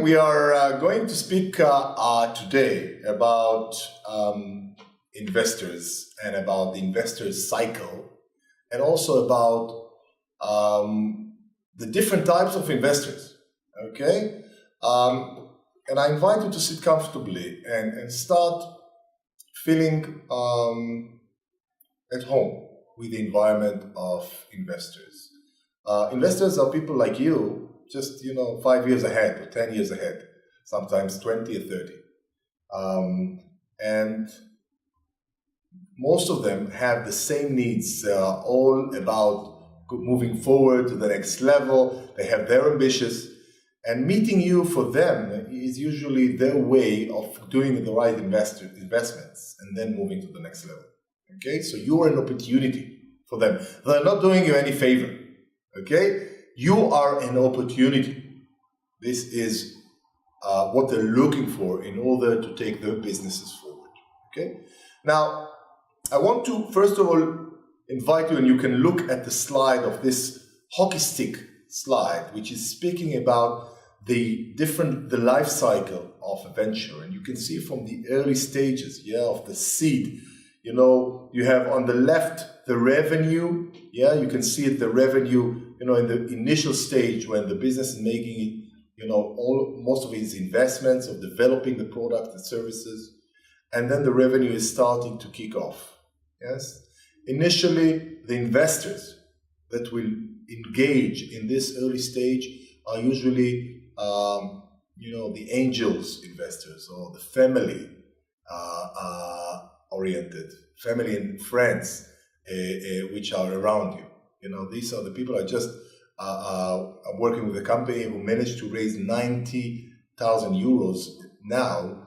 we are going to speak today about investors and about the investor's cycle, and also about the different types of investors. Okay, and I invite you to sit comfortably and start feeling at home with the environment of investors. Investors are people like you, just 5 years ahead or 10 years ahead, sometimes 20 or 30. And most of them have the same needs. They are all about moving forward to the next level. They have their ambitions. And meeting you for them is usually their way of doing the right investments and then moving to the next level. Okay, so you are an opportunity for them. They're not doing you any favor. Okay, you are an opportunity. This is what they're looking for in order to take their businesses forward. Okay, now I want to first of all invite you, and you can look at the slide of this hockey stick slide, which is speaking about the life cycle of a venture. And you can see from the early stages, of the seed. You have on the left the revenue. You can see it, the revenue, in the initial stage when the business is making it, most of it is investments of developing the product and services. And then the revenue is starting to kick off. Yes. Initially, the investors that will engage in this early stage are usually the angels investors, or the family oriented, family and friends which are around you. These are the people. I just I'm working with a company who managed to raise 90,000 euros now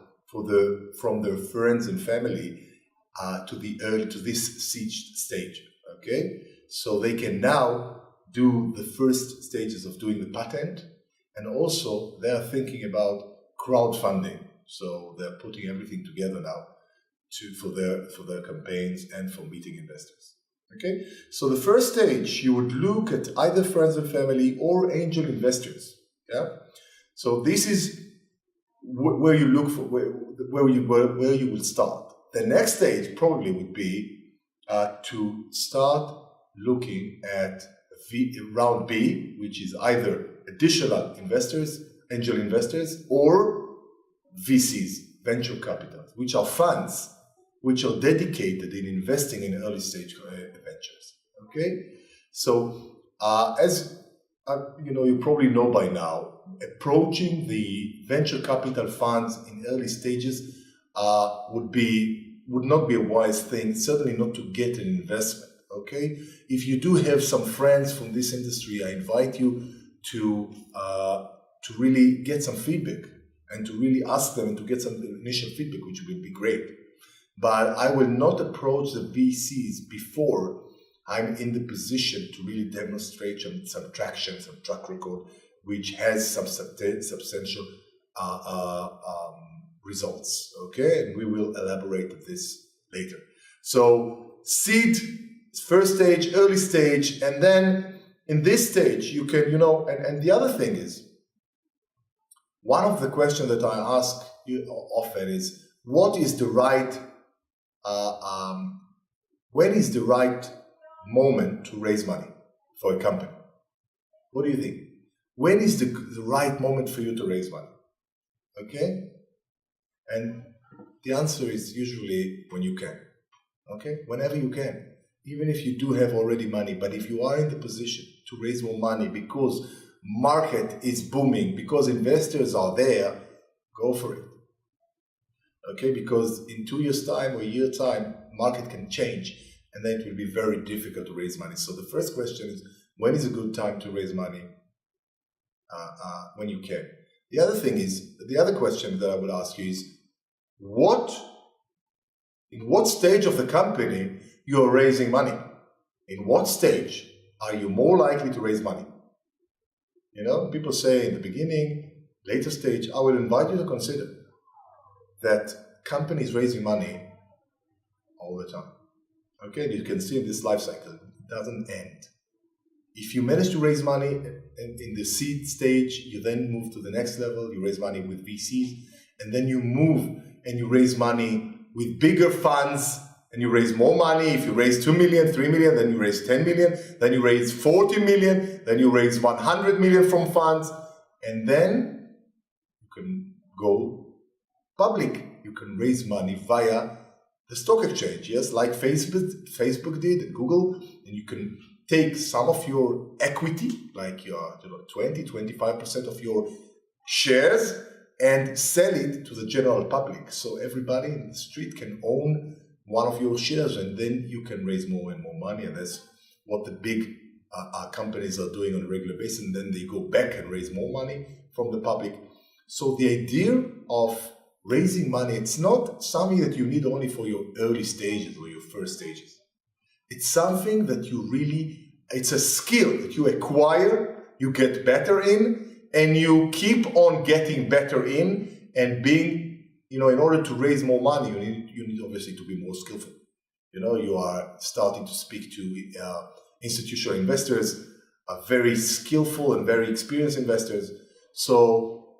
from their friends and family to this seed stage. Okay, so they can now do the first stages of doing the patent. And also, they are thinking about crowdfunding. So they're putting everything together now for their campaigns and for meeting investors. Okay. So the first stage, you would look at either friends and family or angel investors. Yeah. So this is where you look for where you will start. The next stage probably would be to start looking at round B, which is either additional investors, angel investors, or VCs, venture capital, which are funds which are dedicated in investing in early stage ventures. Okay, so as you probably know by now, approaching the venture capital funds in early stages would not be a wise thing. Certainly not to get an investment. Okay, if you do have some friends from this industry, I invite you to really get some feedback and to really ask them and to get some initial feedback, which will be great. But I will not approach the VCs before I'm in the position to really demonstrate some traction, some track record, which has some substantial results. Okay, and we will elaborate on this later. So seed, first stage, early stage, and then in this stage you can, and the other thing is, one of the questions that I ask you often is, what is the right, when is the right moment to raise money for a company? What do you think? When is the right moment for you to raise money? Okay? And the answer is usually when you can. Okay? Whenever you can. Even if you do have already money, but if you are in the position to raise more money because market is booming, because investors are there, go for it. Okay? Because in 2 years' time or a year time, market can change, and then it will be very difficult to raise money. So the first question is, when is a good time to raise money? When you can. The other thing is, the other question that I would ask you is, in what stage of the company you are raising money? In what stage are you more likely to raise money? People say in the beginning, later stage. I will invite you to consider that companies raising money all the time. Okay, you can see in this life cycle, it doesn't end. If you manage to raise money in the seed stage, you then move to the next level, you raise money with VCs, and then you move and you raise money with bigger funds, and you raise more money. If you raise 2 million, 3 million, then you raise 10 million, then you raise 40 million, then you raise 100 million from funds, and then you can go public. You can raise money via the stock exchange, yes, like Facebook did, and Google, and you can take some of your equity, like your 20, 25% of your shares, and sell it to the general public. So everybody in the street can own one of your shares, and then you can raise more and more money. And that's what the big companies are doing on a regular basis. And then they go back and raise more money from the public. So the idea of raising money, it's not something that you need only for your early stages or your first stages. It's something that it's a skill that you acquire, you get better in, and you keep on getting better in and being, in order to raise more money, you need obviously to be more skillful. You are starting to speak to institutional investors, very skillful and very experienced investors. So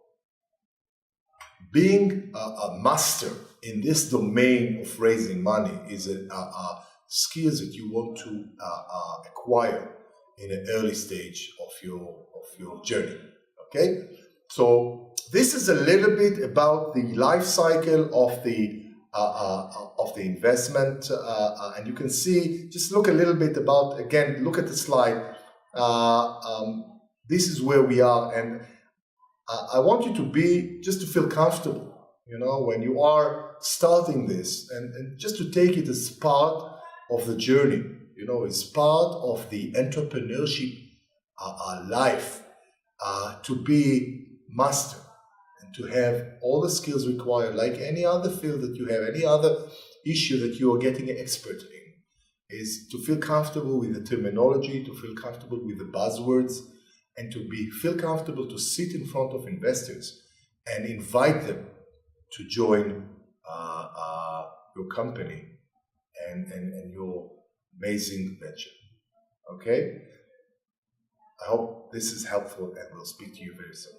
being a master in this domain of raising money is a skills that you want to acquire in an early stage of your journey. Okay, so this is a little bit about the life cycle of the investment, and you can see. Just look a little bit about, again. Look at the slide. This is where we are, and I want you to feel comfortable. When you are starting this, and just to take it as part of the journey. It's part of the entrepreneurship life. To be master and to have all the skills required, like any other field that you have, any other issue that you are getting an expert in, is to feel comfortable with the terminology, to feel comfortable with the buzzwords, and to feel comfortable to sit in front of investors and invite them to join your company and your amazing venture. Okay? I hope this is helpful, and we'll speak to you very soon.